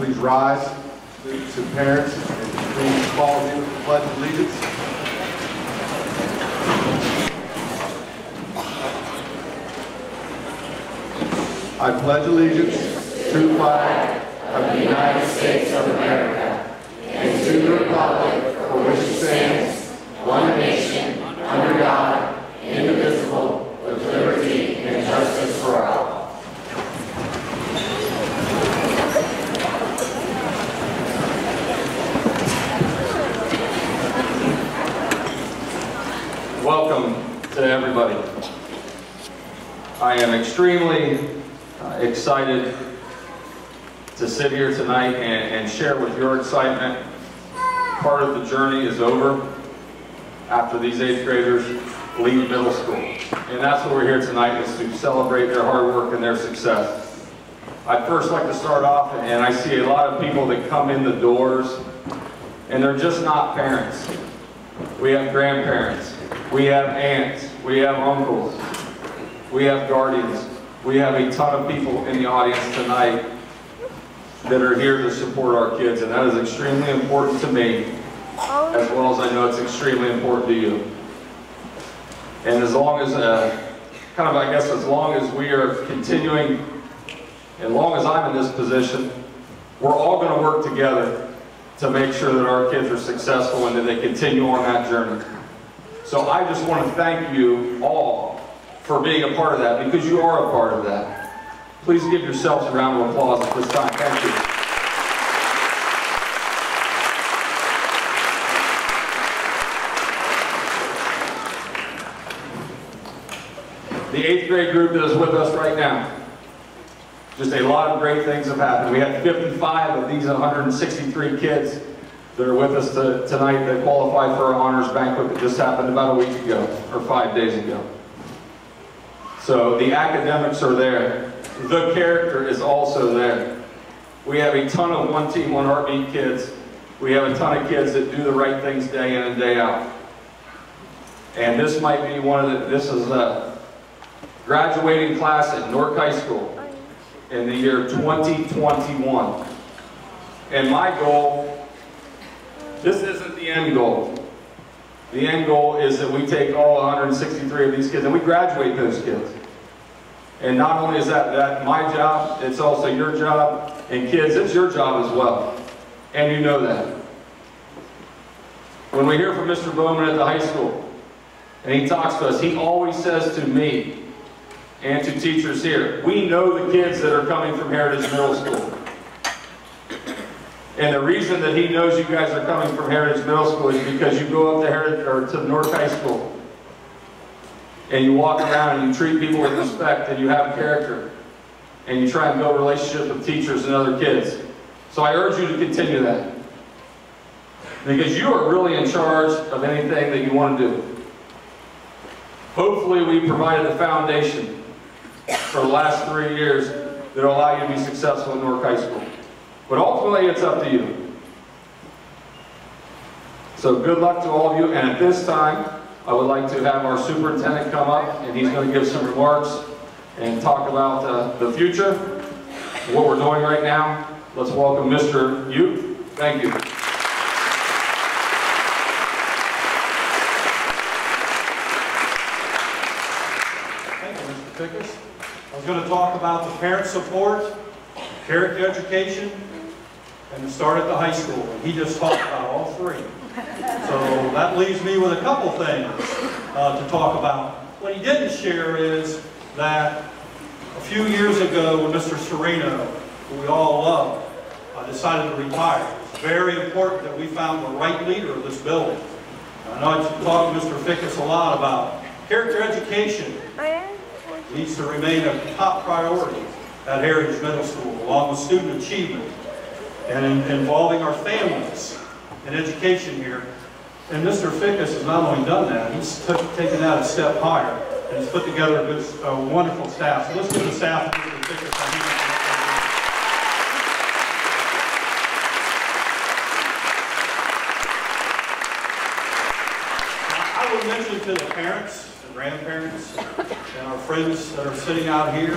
please rise to parents and please follow me with the Pledge of Allegiance. I pledge allegiance to the flag of the United States of America and to the republic for which it stands, one nation, under God, indivisible, with liberty and justice for all. Welcome to everybody. I am extremely excited to sit here tonight and share with your excitement. Part of the journey is over after these 8th graders leave middle school. And that's what we're here tonight, is to celebrate their hard work and their success. I'd first like to start off, and I see a lot of people that come in the doors, and they're just not parents. We have grandparents, we have aunts, we have uncles, we have guardians. We have a ton of people in the audience tonight that are here to support our kids, and that is extremely important to me, as well as I know it's extremely important to you. And as long as, as long as we are continuing, as long as I'm in this position, we're all going to work together to make sure that our kids are successful and that they continue on that journey. So I just want to thank you all for being a part of that, because you are a part of that. Please give yourselves a round of applause at this time. Thank you. The 8th grade group that is with us right now, just a lot of great things have happened. We had 55 of these 163 kids that are with us tonight that qualified for our honors banquet that just happened about a week ago, or 5 days ago. So the academics are there. The character is also there. We have a ton of One Team, One Heartbeat kids. We have a ton of kids that do the right things day in and day out. And this might be this is a graduating class at Newark High School in the year 2021. And my goal, this isn't the end goal. The end goal is that we take all 163 of these kids and we graduate those kids. And not only is that my job, it's also your job. And kids, it's your job as well. And you know that. When we hear from Mr. Bowman at the high school, and he talks to us, he always says to me and to teachers here, we know the kids that are coming from Heritage Middle School. And the reason that he knows you guys are coming from Heritage Middle School is because you go up to Newark High School and you walk around and you treat people with respect and you have character and you try and build relationships with teachers and other kids. So I urge you to continue that, because you are really in charge of anything that you want to do. Hopefully we provided the foundation for the last 3 years that will allow you to be successful in Newark High School. But ultimately, it's up to you. So good luck to all of you. And at this time, I would like to have our superintendent come up, and he's going to give some remarks and talk about the future, what we're doing right now. Let's welcome Mr. Uke. Thank you. Thank you, Mr. Fickus. I was going to talk about the parent support, character education, and start at the high school. And he just talked about all three. So that leaves me with a couple things to talk about. What he didn't share is that a few years ago when Mr. Sereno, who we all love, decided to retire, it's very important that we found the right leader of this building. I know I've talked to Mr. Fickus a lot about character education needs to remain a top priority at Heritage Middle School, along with student achievement and involving our families in education here. And Mr. Fickus has not only done that, he's taken that a step higher and has put together a wonderful staff. So let's give the staff to Mr. Fickus. I would mention to the parents and grandparents and our friends that are sitting out here,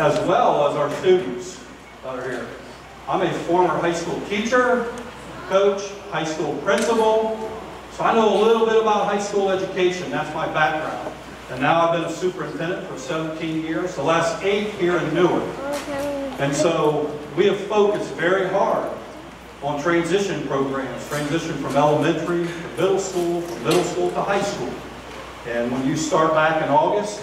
as well as our students that are here. I'm a former high school teacher, coach, high school principal, so I know a little bit about high school education. That's my background. And now I've been a superintendent for 17 years, the last 8 here in Newark. And so we have focused very hard on transition programs, transition from elementary to middle school, from middle school to high school. And when you start back in August,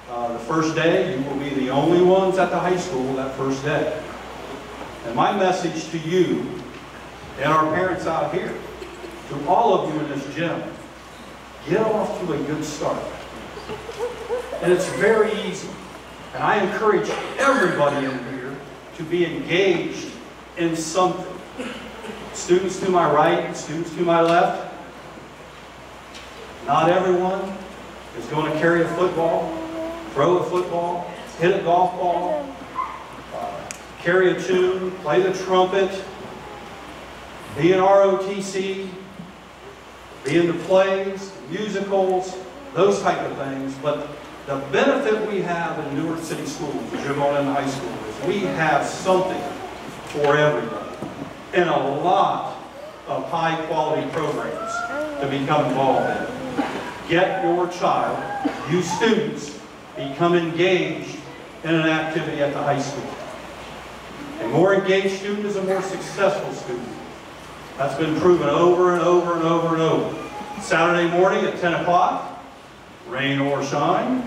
the first day, you will be the only ones at the high school that first day. And my message to you and our parents out here, to all of you in this gym, get off to a good start. And it's very easy. And I encourage everybody in here to be engaged in something. Students to my right and students to my left, not everyone is going to carry a football, throw a football, hit a golf ball, carry a tune, play the trumpet, be in ROTC, be in the plays, musicals, those type of things. But the benefit we have in Newark City Schools, as you're going into high school, is we have something for everybody and a lot of high-quality programs to become involved in. Get your child, you students, become engaged in an activity at the high school. A more engaged student is a more successful student. That's been proven over and over and over and over. Saturday morning at 10 o'clock, rain or shine,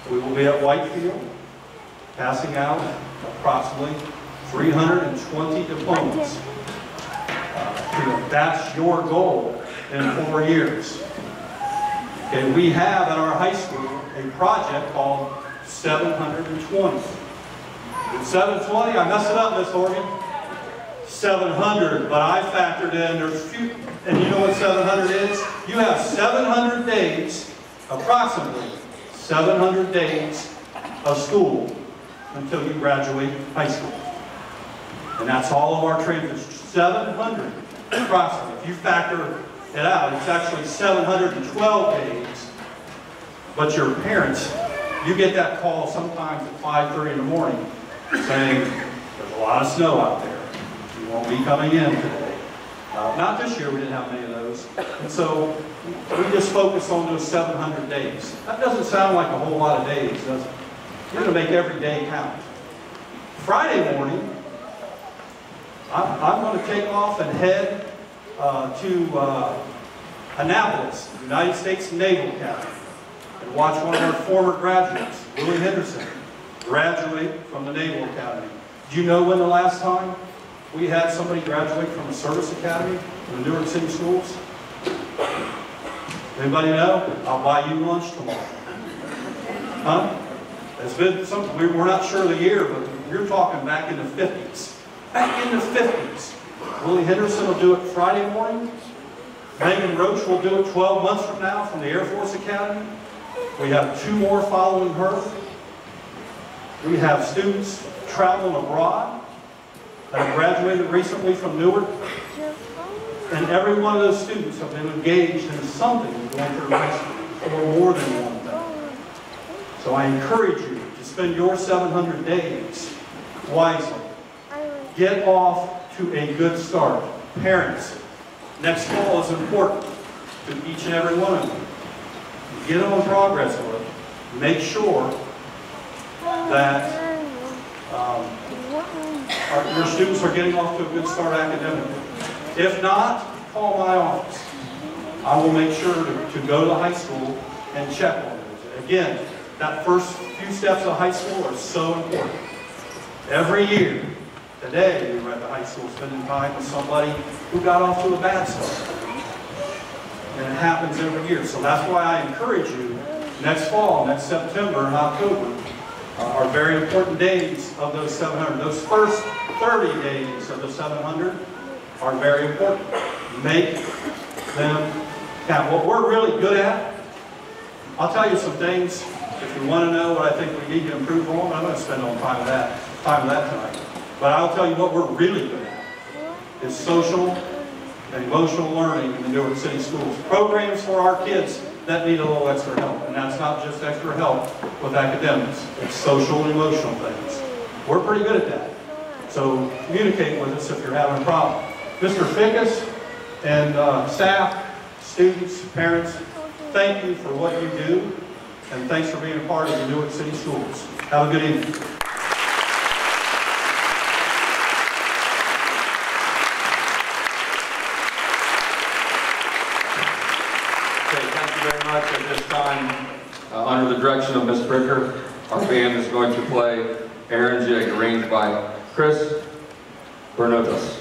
we will be at Whitefield, passing out approximately 320 diplomas. That's your goal in 4 years. Okay, we have at our high school a project called 720. It's 720, I messed it up, Miss Horgan. 700, but I factored in, there's few, and you know what 700 is? You have 700 days, approximately 700 days of school until you graduate high school. And that's all of our transitions, 700 approximately. If you factor it out, it's actually 712 days. But your parents, you get that call sometimes at 5:30 in the morning saying, there's a lot of snow out there. You won't be coming in today. Not this year, we didn't have many of those. And so we just focus on those 700 days. That doesn't sound like a whole lot of days, does it? You're going to make every day count. Friday morning, I'm going to take off and head to Annapolis, United States Naval Academy, and watch one of our former graduates, Willie Henderson, graduate from the Naval Academy. Do you know when the last time we had somebody graduate from a service academy in the Newark City Schools? Anybody know? I'll buy you lunch tomorrow. Huh? It's been something, we're not sure of the year, but you're talking back in the 50s. Back in the 50s. Willie Henderson will do it Friday morning. Megan Roach will do it 12 months from now from the Air Force Academy. We have 2 more following her. We have students traveling abroad that have graduated recently from Newark. And every one of those students have been engaged in something going through high school, or more than one thing. So I encourage you to spend your 700 days wisely. Get off to a good start. Parents, next fall is important to each and every one of you. Get on progress with it. Make sure that your students are getting off to a good start academically. If not, call my office. I will make sure to go to the high school and check on it. Again, that first few steps of high school are so important. Every year, today, we were at the high school spending time with somebody who got off to a bad start. And it happens every year. So that's why I encourage you, next fall, next September and October, are very important days of those 700. Those first 30 days of the 700 are very important. Make them count. What we're really good at, I'll tell you some things if you want to know what I think we need to improve on. I'm going to spend all time with that tonight. But I'll tell you what we're really good at is social and emotional learning in the Newark City Schools. Programs for our kids that need a little extra help. And that's not just extra help with academics. It's social and emotional things. We're pretty good at that. So communicate with us if you're having a problem. Mr. Fickus and staff, students, parents, thank you for what you do, and thanks for being a part of the Newark City Schools. Have a good evening. Thank you very much. At this time, under the direction of Ms. Bricker, our band is going to play Aaron Jig, arranged by Chris Bernotas.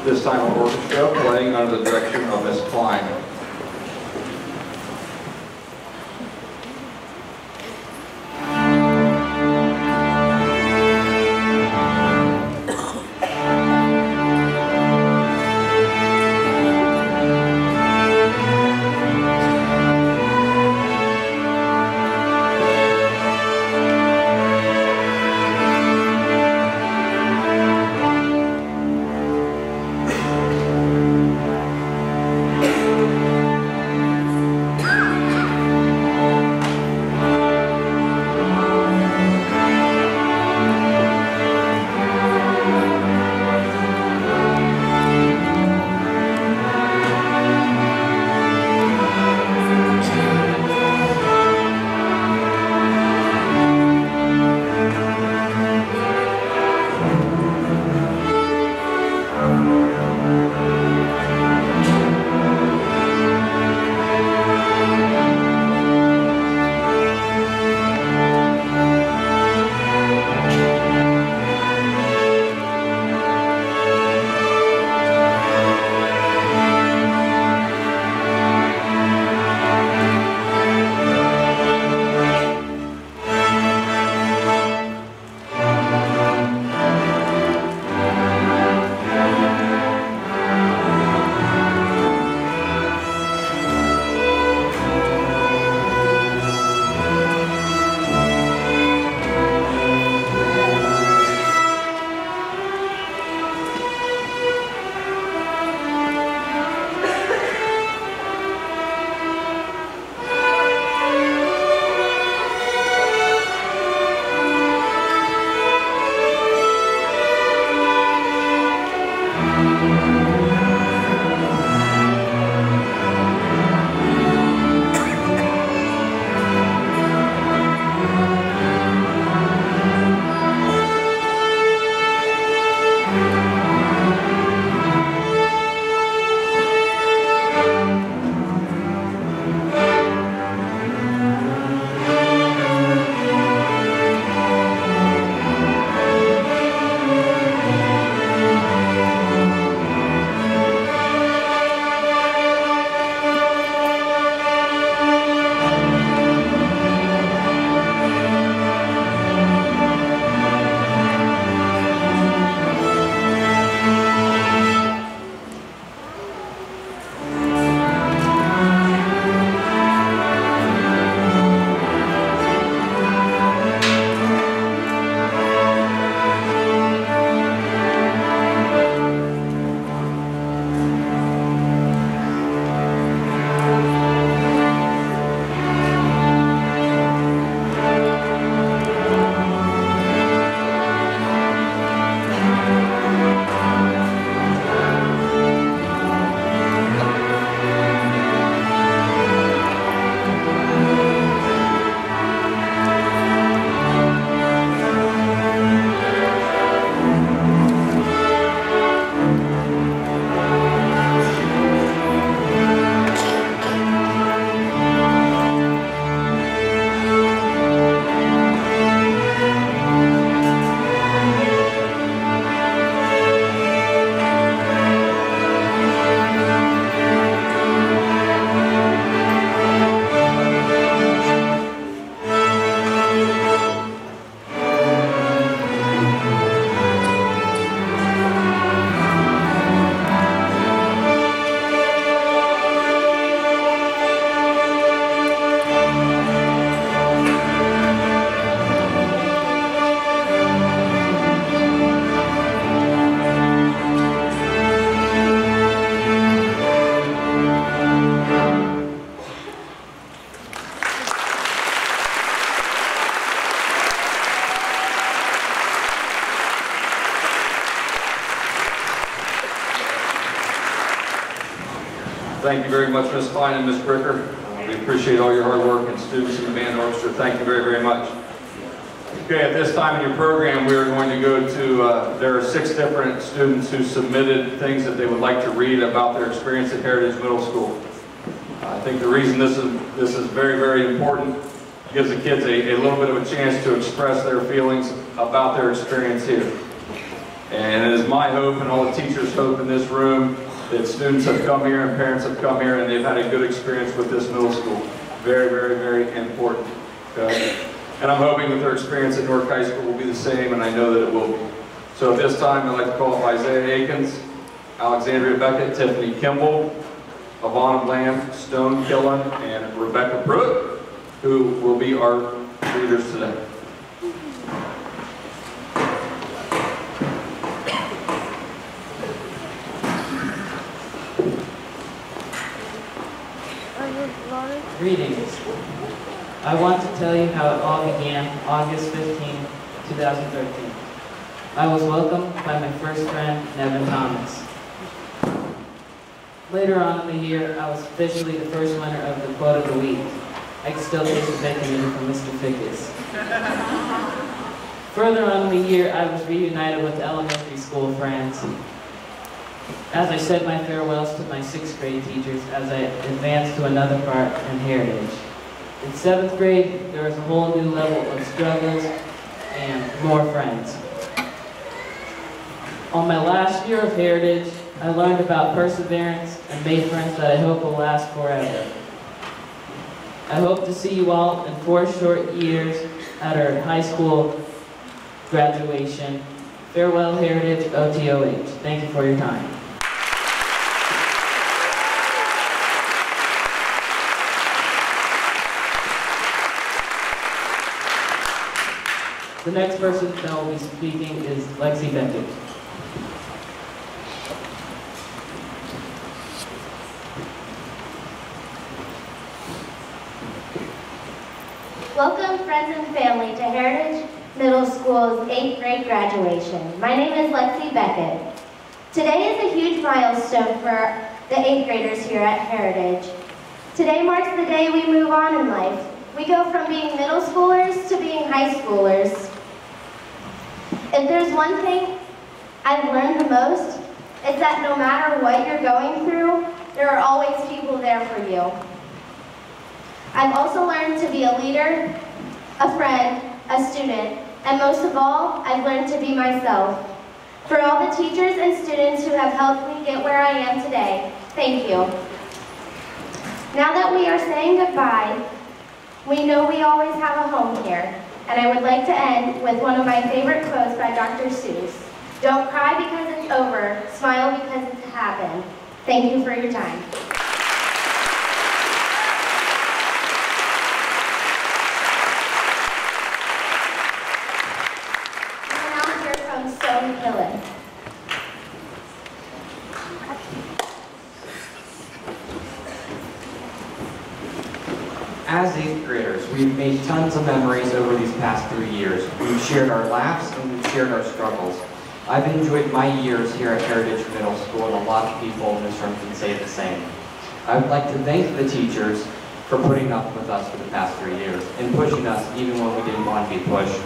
This time our orchestra playing under the direction of Miss Klein. Thank you very much, Ms. Klein and Ms. Bricker. We appreciate all your hard work, and students in the band orchestra, thank you very, very much. Okay, at this time in your program, we are going to go to, there are 6 different students who submitted things that they would like to read about their experience at Heritage Middle School. I think the reason this is very, very important, gives the kids a little bit of a chance to express their feelings about their experience here. And it is my hope, and all the teachers' hope in this room, that students have come here and parents have come here and they've had a good experience with this middle school. Very, very, very important. Okay? And I'm hoping that their experience at Newark High School will be the same, and I know that it will be. So at this time, I'd like to call up Isaiah Akins, Alexandria Beckett, Tiffany Kimball, Ivana Lamb, Stone Killen, and Rebecca Pruitt, who will be our readers today. Greetings. I want to tell you how it all began August 15, 2013. I was welcomed by my first friend, Nevin Thomas. Later on in the year, I was officially the first winner of the quote of the week. I can still taste the bacon in from Mr. Fickus. Further on in the year, I was reunited with elementary school friends. As I said my farewells to my 6th grade teachers as I advanced to another part in Heritage. In 7th grade, there was a whole new level of struggles and more friends. On my last year of Heritage, I learned about perseverance and made friends that I hope will last forever. I hope to see you all in 4 short years at our high school graduation. Farewell, Heritage, OTOH. Thank you for your time. The next person that will be speaking is Lexi Beckett. Welcome, friends and family, to Heritage Middle School's 8th grade graduation. My name is Lexi Beckett. Today is a huge milestone for the 8th graders here at Heritage. Today marks the day we move on in life. We go from being middle schoolers to being high schoolers. If there's one thing I've learned the most, it's that no matter what you're going through, there are always people there for you. I've also learned to be a leader, a friend, a student, and most of all, I've learned to be myself. For all the teachers and students who have helped me get where I am today, thank you. Now that we are saying goodbye, we know we always have a home here, and I would like to end with one of my favorite quotes by Dr. Seuss. Don't cry because it's over, smile because it's happened. Thank you for your time. We'll now hear from Stone Killen. As 8th graders, we've made tons of memories over these past 3 years. We've shared our laughs and we've shared our struggles. I've enjoyed my years here at Heritage Middle School, and a lot of people in this room can say the same. I would like to thank the teachers for putting up with us for the past 3 years and pushing us even when we didn't want to be pushed.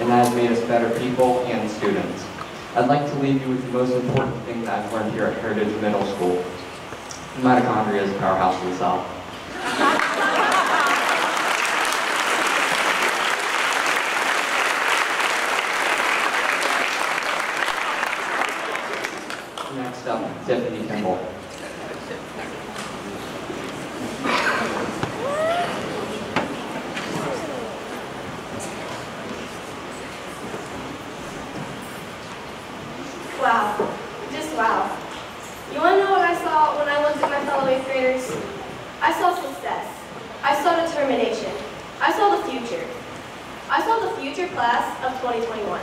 And that has made us better people and students. I'd like to leave you with the most important thing that I've learned here at Heritage Middle School. Mitochondria is the powerhouse of the cell. Next up, Tiffany Kimball. Wow, just wow. You want to know what I saw when I looked at my fellow 8th graders? I saw success. I saw determination. I saw the future. I saw the future class of 2021.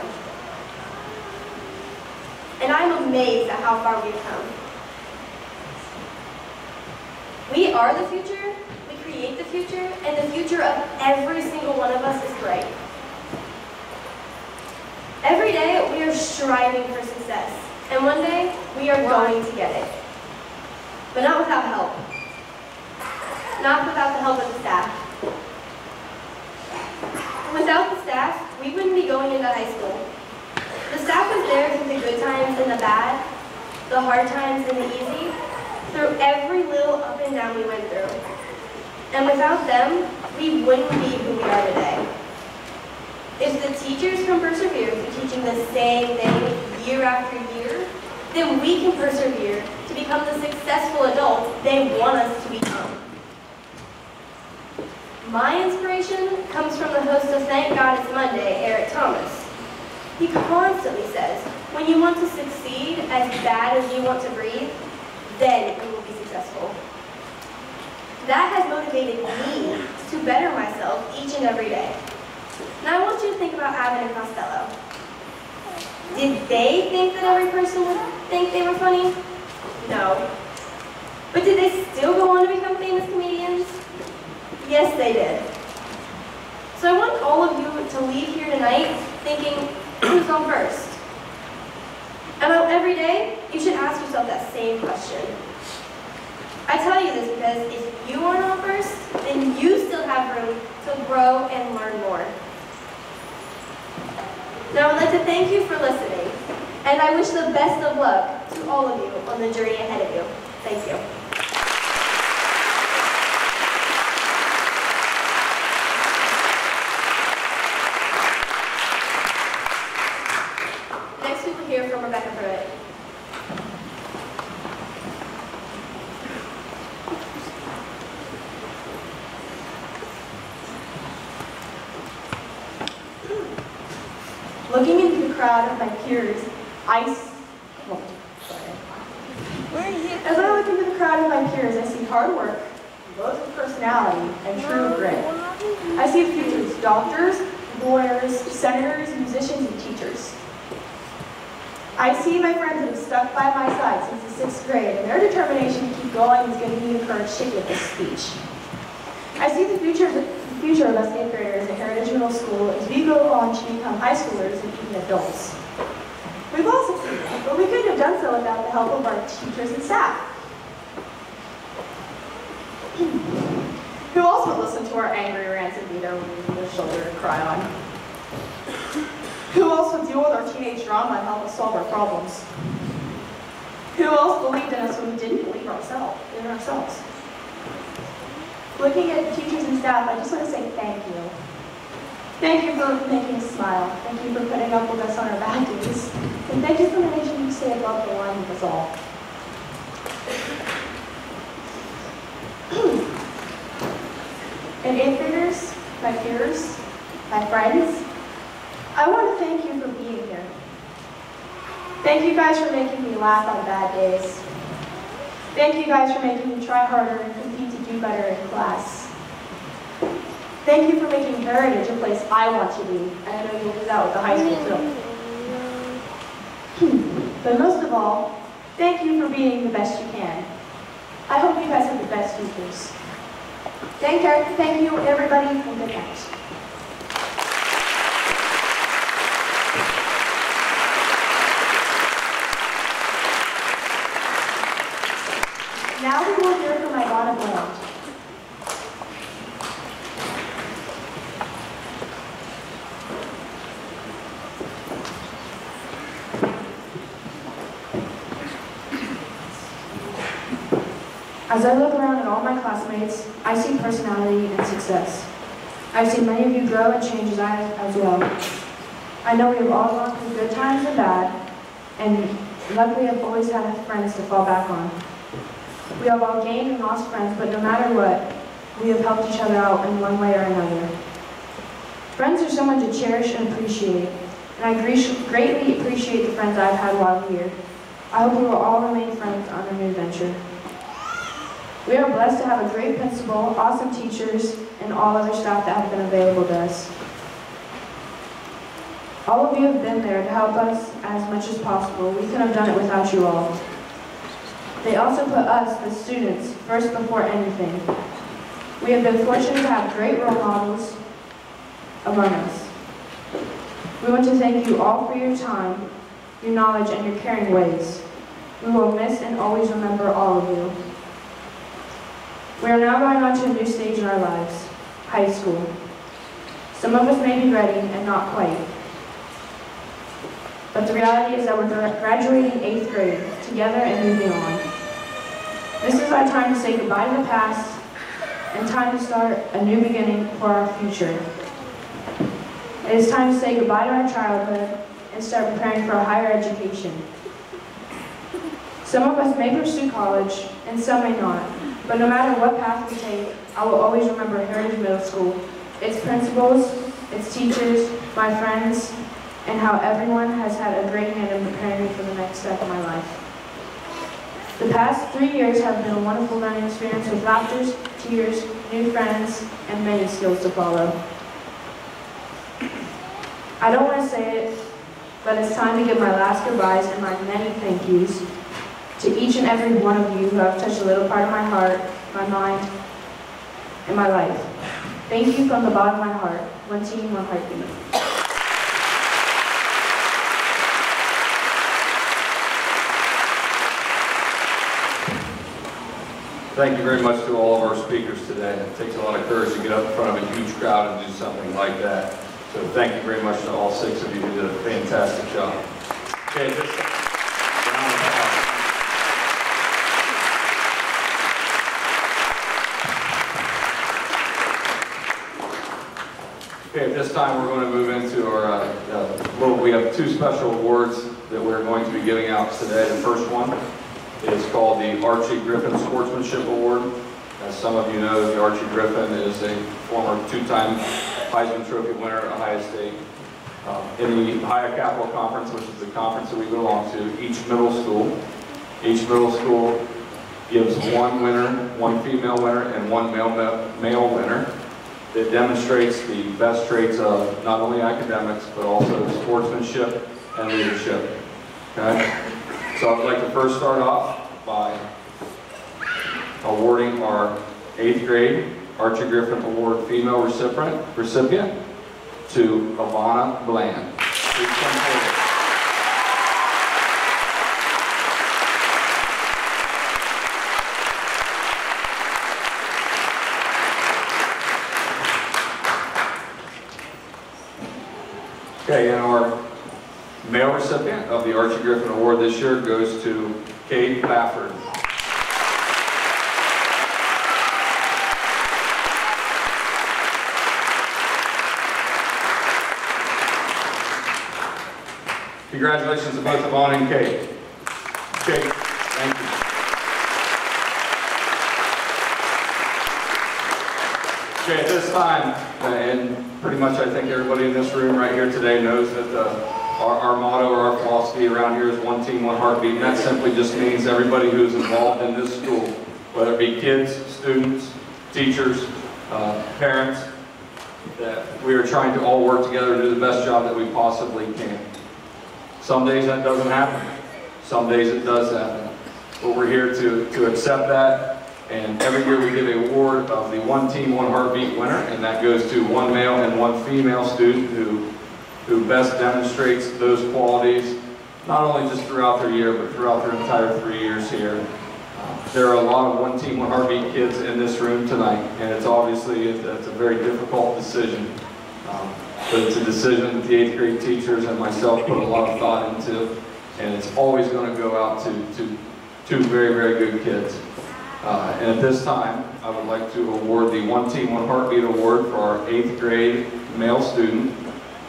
And I'm amazed at how far we've come. We are the future, we create the future, and the future of every single one of us is bright. Every day we are striving for success, and one day we are going to get it. But not without help. not without the help of the staff. Without the staff, we wouldn't be going into high school. The staff was there through the good times and the bad, the hard times and the easy, through every little up and down we went through. And without them, we wouldn't be who we are today. If the teachers can persevere through teaching the same thing year after year, then we can persevere to become the successful adults they want us to become. My inspiration comes from the host of Thank God It's Monday, Eric Thomas. He constantly says, when you want to succeed as bad as you want to breathe, then you will be successful. That has motivated me to better myself each and every day. Now I want you to think about Abbott and Costello. Did they think that every person would think they were funny? No. But did they still go on to become famous comedians? Yes, they did. So I want all of you to leave here tonight thinking, who's on first? And every day, you should ask yourself that same question. I tell you this because if you aren't on first, then you still have room to grow and learn more. Now I'd like to thank you for listening, and I wish the best of luck to all of you on the journey ahead of you. Thank you. Next we will hear from Rebecca Pruitt. Looking into the crowd of my peers, as I look into the crowd of my peers, I see hard work, loads of personality, and true grit. I see the future as doctors, lawyers, senators, musicians, and teachers. I see my friends that have stuck by my side since the 6th grade, and their determination to keep going is giving me the courage to give this speech. I see the future of us 8th graders at Heritage Middle School as we go on to become high schoolers and even adults. We've all succeeded, but we couldn't have done so without the help of our teachers and staff, who also listen to our angry rants and beat our shoulder to cry on, who also deal with our teenage drama and help us solve our problems, who else believed in us when we didn't believe in ourselves. Looking at the teachers and staff, I just want to say thank you. Thank you for making us smile. Thank you for putting up with us on our bad days. And thank you for managing to stay above the line with us all. And 8th graders, my peers, my friends, I want to thank you for being here. Thank you guys for making me laugh on bad days. Thank you guys for making me try harder and compete to do better in class. Thank you for making Heritage a place I want to be, and I know you'll do that with the high school too. But most of all, thank you for being the best you can. I hope you guys have the best futures. Thank you everybody, and good night. Now we will hear from Ivana Bland. As I look around at all my classmates, I see personality and success. I've seen many of you grow and change as well. I know we have all gone through good times and bad, and luckily I've always had friends to fall back on. We have all gained and lost friends, but no matter what, we have helped each other out in one way or another. Friends are someone to cherish and appreciate, and I greatly appreciate the friends I've had while here. I hope we will all remain friends on our new venture. We are blessed to have a great principal, awesome teachers, and all other staff that have been available to us. All of you have been there to help us as much as possible. We couldn't have done it without you all. They also put us, the students, first before anything. We have been fortunate to have great role models among us. We want to thank you all for your time, your knowledge, and your caring ways. We will miss and always remember all of you. We are now going on to a new stage in our lives, high school. Some of us may be ready and not quite. But the reality is that we're graduating 8th grade together and moving on. This is our time to say goodbye to the past and time to start a new beginning for our future. It is time to say goodbye to our childhood and start preparing for a higher education. Some of us may pursue college and some may not, but no matter what path we take, I will always remember Heritage Middle School, its principals, its teachers, my friends, and how everyone has had a great hand in preparing me for the next step of my life. The past 3 years have been a wonderful learning experience with laughter, tears, new friends, and many skills to follow. I don't want to say it, but it's time to give my last goodbyes and my many thank yous to each and every one of you who have touched a little part of my heart, my mind, and my life. Thank you from the bottom of my heart. One team, one heartbeat. Thank you very much to all of our speakers today. It takes a lot of courage to get up in front of a huge crowd and do something like that. So thank you very much to all 6 of you who did a fantastic job. Okay, at this time we're going to move into our, we have 2 special awards that we're going to be giving out today. The first one is called the Archie Griffin Sportsmanship Award. As some of you know, the Archie Griffin is a former 2-time Heisman Trophy winner at Ohio State. In the Ohio Capital Conference, which is the conference that we belong to, each middle school gives 1 winner, 1 female winner, and 1 male winner that demonstrates the best traits of not only academics, but also sportsmanship and leadership. Okay? So I'd like to first start off by awarding our 8th grade Archie Griffin Award female recipient to Ivana Bland. Please come forward. Okay, and our male recipient of the Archie Griffin Award this year goes to Cade Bafford. Congratulations to both Ivana and Cade. Cade, thank you. Okay, at this time, and pretty much I think everybody in this room right here today knows that our motto or our philosophy around here is 1 team, 1 heartbeat, and that simply just means everybody who's involved in this school, whether it be kids, students, teachers, parents, that we are trying to all work together to do the best job that we possibly can. Some days that doesn't happen. Some days it does happen. But we're here to accept that, and every year we give an award of the 1 team, 1 heartbeat winner, and that goes to 1 male and 1 female student who best demonstrates those qualities, not only just throughout their year, but throughout their entire 3 years here. There are a lot of 1 team, 1 heartbeat kids in this room tonight, and it's obviously it's a very difficult decision. But it's a decision that the 8th grade teachers and myself put a lot of thought into, and it's always going to go out to 2 very, very good kids. And at this time, I would like to award the 1 Team, 1 Heartbeat Award for our 8th grade male student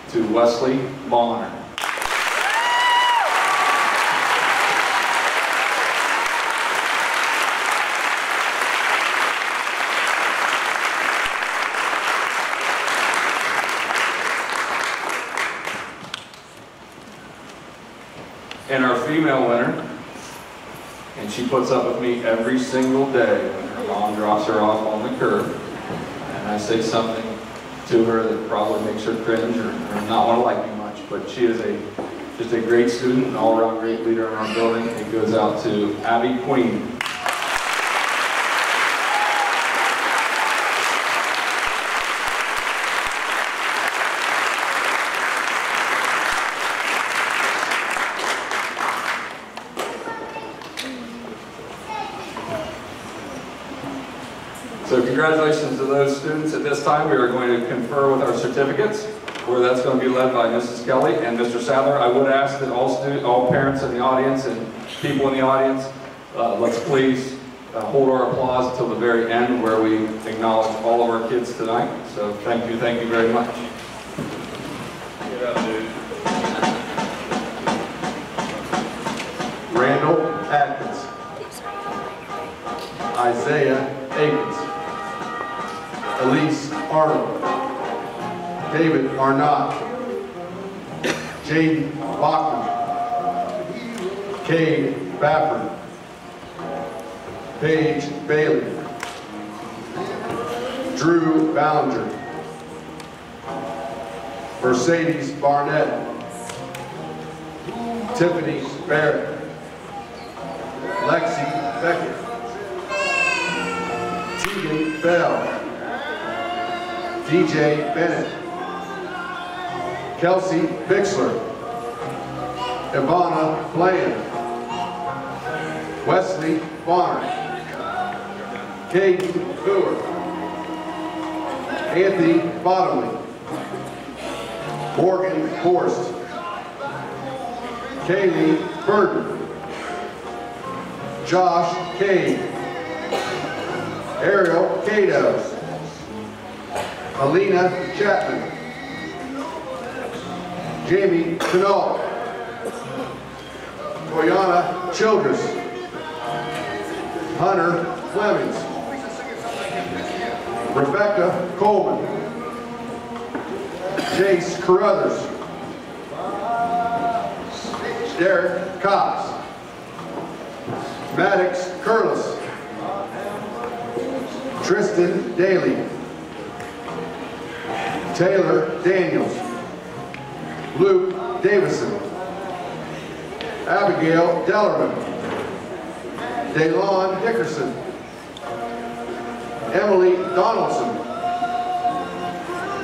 to Wesley Bonner. And our female winner, and she puts up with me every single day when her mom drops her off on the curb, and I say something to her that probably makes her cringe or not want to like me much, but she is just a great student, an all-around great leader in our building. It goes out to Abby Queen. So congratulations to those students. At this time, we are going to confer with our certificates, where that's going to be led by Mrs. Kelly and Mr. Sadler. I would ask that all parents in the audience and people in the audience, let's please hold our applause until the very end, where we acknowledge all of our kids tonight. So thank you very much. Get up, dude. Randall Atkins, Isaiah Akins, Elise Arnold, David Arnott, Jaden Bachman, Cade Bafford, Paige Bailey, Drew Ballinger, Mercedes Barnett, Tiffany Barrett, Lexi Beckett, Tegan Bell, DJ Bennett, Kelsey Bixler, Ivana Bland, Wesley Bonner, Caden Boer, Anthony Bottomley, Morgan Forst, Kaylee Burton, Josh Cade, Ariel Cato, Alina Chapman, Jamie Canal, Toyana Childress, Hunter Flemings, Rebecca Coleman, Jace Carruthers, Derek Cox, Maddox Curlis, Tristan Daly, Taylor Daniels, Luke Davison, Abigail Dellerman, Daylon Dickerson, Emily Donaldson,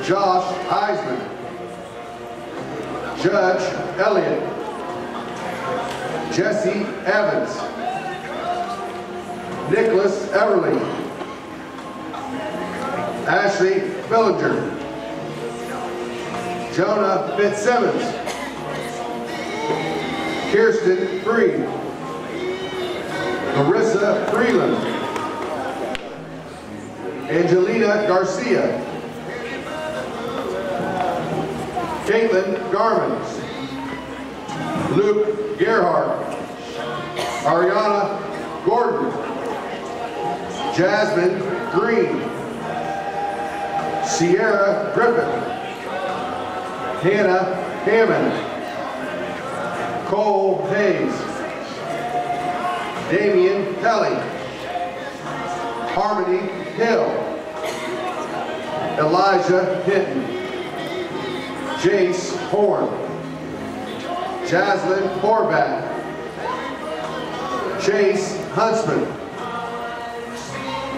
Josh Heisman, Judge Elliott, Jesse Evans, Nicholas Everly, Ashley Fillinger, Jonah Fitzsimmons, Kirsten Freed, Marissa Freeland, Angelina Garcia, Caitlin Garman, Luke Gerhardt, Ariana Gordon, Jasmine Green, Sierra Griffin, Hannah Hammond, Cole Hayes, Damian Kelly, Harmony Hill, Elijah Hinton, Jace Horn, Jaslyn Horvath, Chase Huntsman,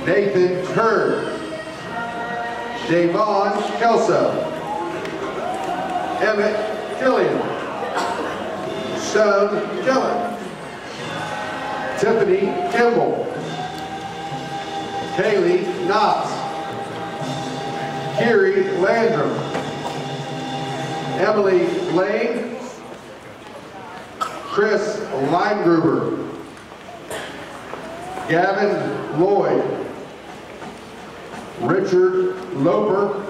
Nathan Hurd, Davon Kelso, Emmett Killian, Stone Killen, Tiffany Kimball, Kaylee Knotts, Kiri Landrum, Emily Lane, Chris Leingruber, Gavin Lloyd, Richard Loper,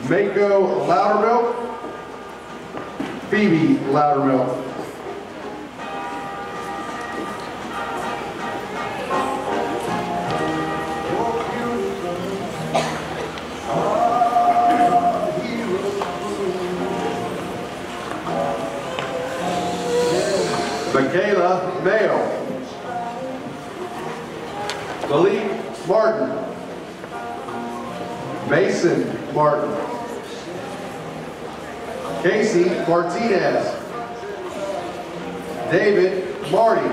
Mako Loudermilk, Phoebe Loudermilk. Michaela Mayo, Malik Martin, Mason Martin, Casey Martinez, David Marty,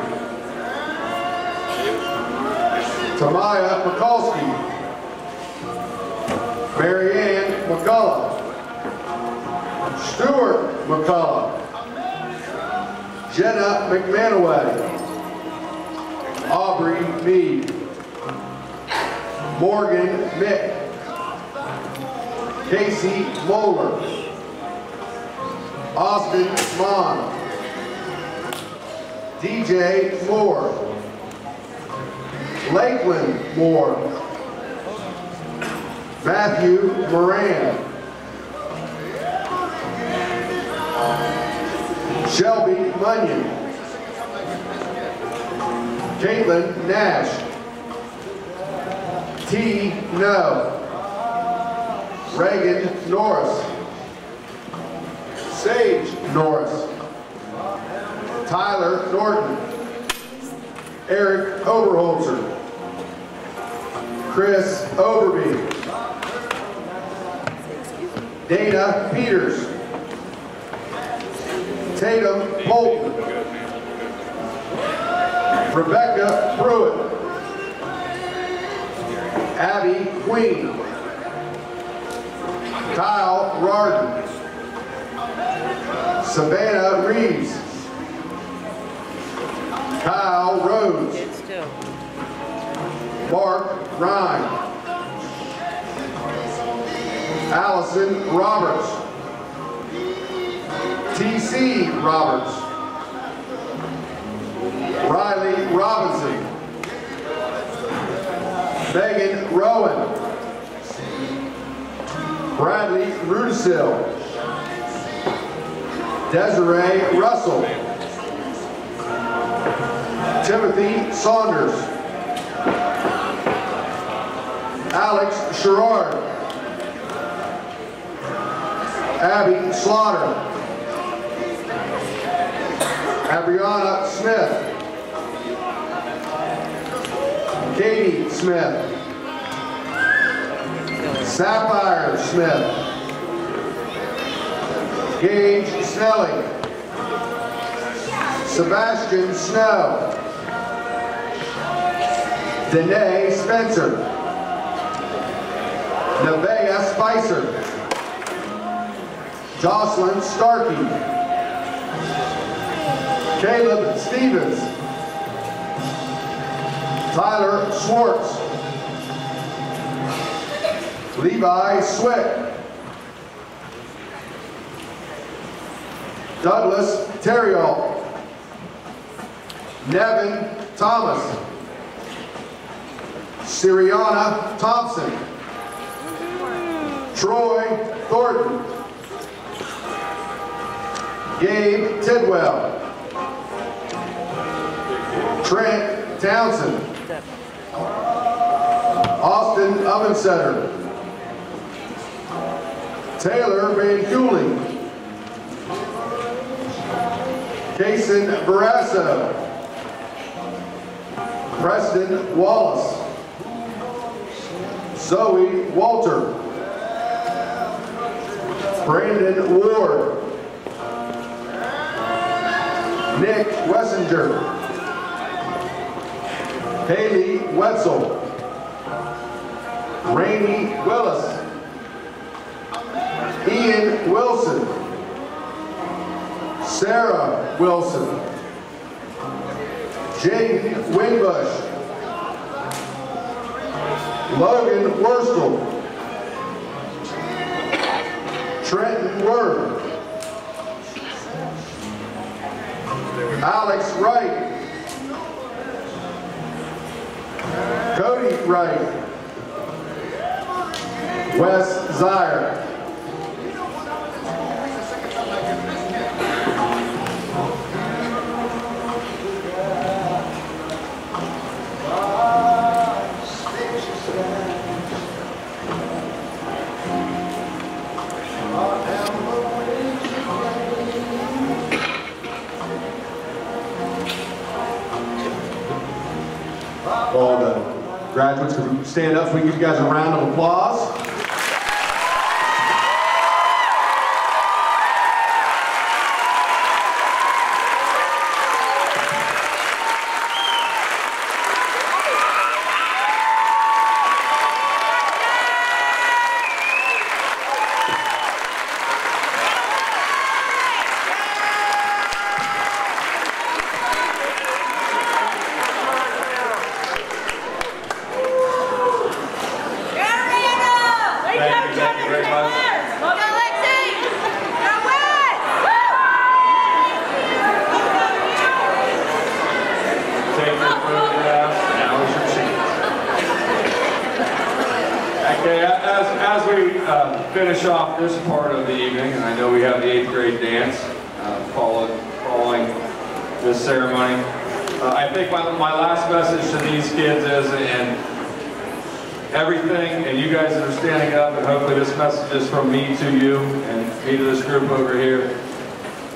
Tamaya Mikulski, Marianne McCullough, Stuart McCullough, Jenna McManaway, Aubrey Mead, Morgan Mick. Casey Moeller. Austin Mon. DJ Moore. Lakeland Moore. Matthew Moran. Shelby Munyon. Caitlin Nash. T. No. Reagan Norris. Sage Norris. Tyler Norton. Eric Oberholzer. Chris Overby. Dana Peters. Tatum Bolton. Rebecca Pruitt. Abby Queen. Kyle Rarden. Savannah Reeves. Kyle Rhodes. Mark Ryan. Allison Roberts. T.C. Roberts. Riley Robinson. Megan Rowan. Bradley Rudisill. Desiree Russell. Timothy Saunders. Alex Sherrard. Abby Slaughter. Abriana Smith. Katie Smith. Sapphire Smith. Gage Snelling. Sebastian Snow. Danae Spencer. Nevaeh Spicer. Jocelyn Starkey. Caleb Stevens. Tyler Schwartz. Levi Swick. Douglas Terriall. Nevin Thomas. Siriana Thompson. Troy Thornton. Gabe Tidwell. Trent Townsend. Austin Ovensetter. Taylor Van Cooling. Jason Barrasso. Preston Wallace. Zoe Walter. Brandon Ward. Nick Wessinger. Haley Wetzel. Rainey Willis. Ian Wilson. Sarah Wilson. Jaden Winbush. Logan Worstel. Trenton Word. Alex Wright. Cody Wright. Wes Zire. All the graduates can stand up so we can give you guys a round of applause. finish off this part of the evening, and I know we have the 8th grade dance following this ceremony, I think my last message to these kids is, and everything, and you guys that are standing up, and hopefully this message is from me to you, and me to this group over here,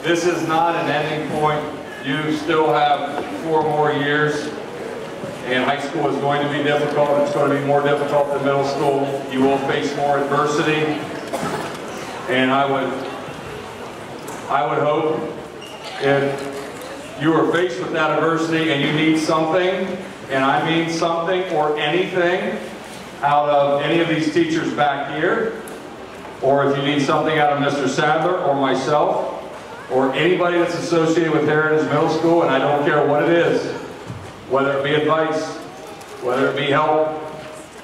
this is not an ending point. You still have 4 more years, and high school is going to be difficult. It's going to be more difficult than middle school. You will face more adversity, and I would hope if you are faced with that adversity and you need something, and I mean something or anything out of any of these teachers back here, or if you need something out of Mr. Sadler or myself, or anybody that's associated with Heritage Middle School, and I don't care what it is, whether it be advice, whether it be help,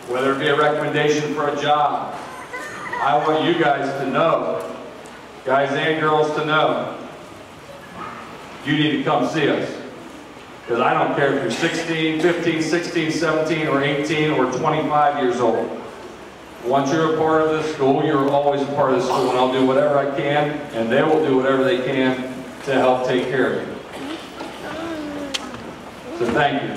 whether it be a recommendation for a job, I want you guys to know, guys and girls to know, you need to come see us. Because I don't care if you're 16, 15, 16, 17, or 18, or 25 years old. Once you're a part of this school, you're always a part of this school, and I'll do whatever I can, and they will do whatever they can to help take care of you. So thank you.